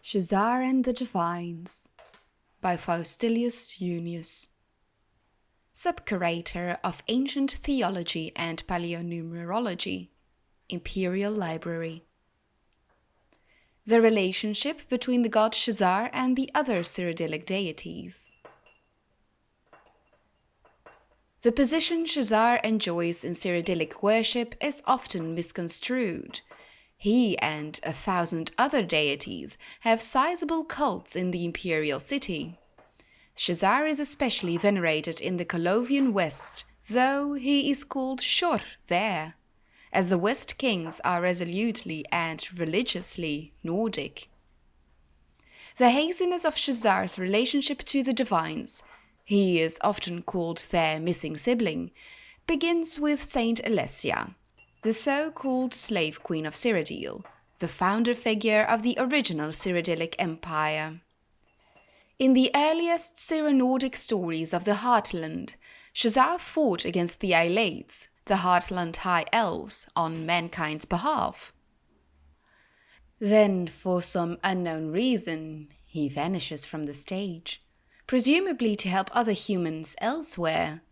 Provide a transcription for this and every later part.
Shezarr and the Divines by Faustilius Junius, Sub-Curator of Ancient Theology and Paleonumerology, Imperial Library. The relationship between the god Shezarr and the other Cyrodilic deities. The position Shezarr enjoys in Cyrodilic worship is often misconstrued. He and 1,000 other deities have sizable cults in the imperial city. Shezarr is especially venerated in the Colovian West, though he is called Shor there, as the West kings are resolutely and religiously Nordic. The haziness of Shezarr's relationship to the divines, he is often called their missing sibling, begins with Saint Alessia, the so-called slave queen of Cyrodiil, the founder figure of the original Cyrodilic Empire. In the earliest Cyro-Nordic stories of the Heartland, Shezarr fought against the Aelades, the Heartland High Elves, on mankind's behalf. Then, for some unknown reason, he vanishes from the stage, presumably to help other humans elsewhere,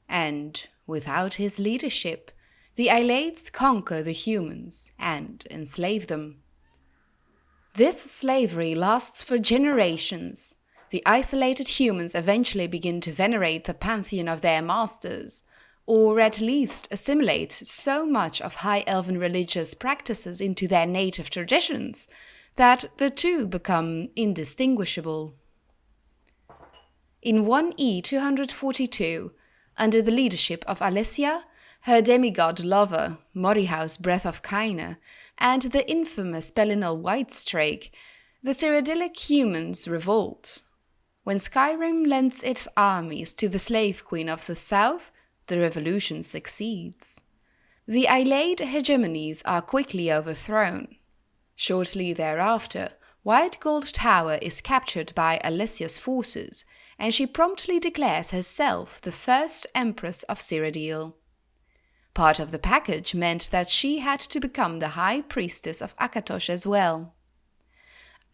and, without his leadership, the Aelades conquer the humans and enslave them. This slavery lasts for generations. The isolated humans eventually begin to venerate the pantheon of their masters, or at least assimilate so much of High Elven religious practices into their native traditions that the two become indistinguishable. In 1E 242, under the leadership of Alessia, her demigod lover, Morrihouse Breath of Kaine, and the infamous Pelinal Whitestrake, the Cyrodilic humans revolt. When Skyrim lends its armies to the slave queen of the south, the revolution succeeds. The Aelade hegemonies are quickly overthrown. Shortly thereafter, White Gold Tower is captured by Alessia's forces, and she promptly declares herself the first empress of Cyrodiil. Part of the package meant that she had to become the high priestess of Akatosh as well.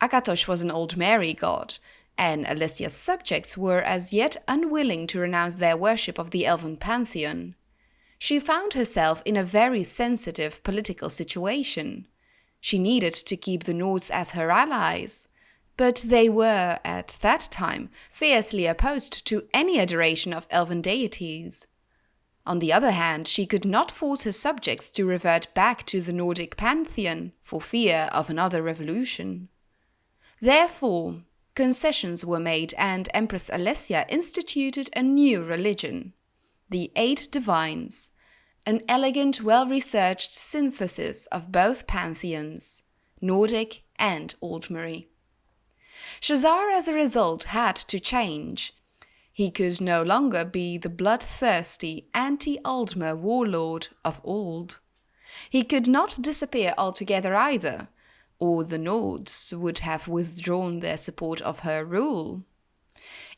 Akatosh was an old Mary god, and Alessia's subjects were as yet unwilling to renounce their worship of the elven pantheon. She found herself in a very sensitive political situation. She needed to keep the Nords as her allies, but they were, at that time, fiercely opposed to any adoration of elven deities. On the other hand, she could not force her subjects to revert back to the Nordic pantheon for fear of another revolution. Therefore, concessions were made and Empress Alessia instituted a new religion, the Eight Divines, an elegant, well-researched synthesis of both pantheons, Nordic and Aldmeri. Shezarr, as a result, had to change. He could no longer be the bloodthirsty anti-Aldmer warlord of old. He could not disappear altogether either, or the Nords would have withdrawn their support of her rule.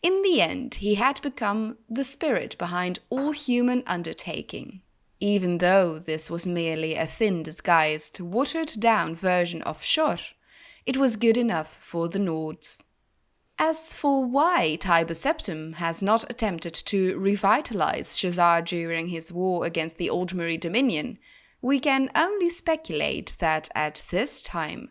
In the end, he had become the spirit behind all human undertaking, even though this was merely a thin-disguised, watered-down version of Shor. It was good enough for the Nords. As for why Tiber Septim has not attempted to revitalize Shezarr during his war against the Aldmeri Dominion, we can only speculate that at this time,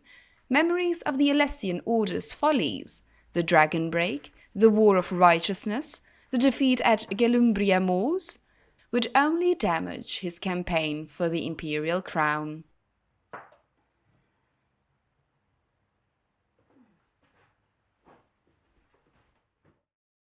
memories of the Alessian Order's follies, the Dragon Break, the War of Righteousness, the defeat at Gelumbria Moors, would only damage his campaign for the imperial crown.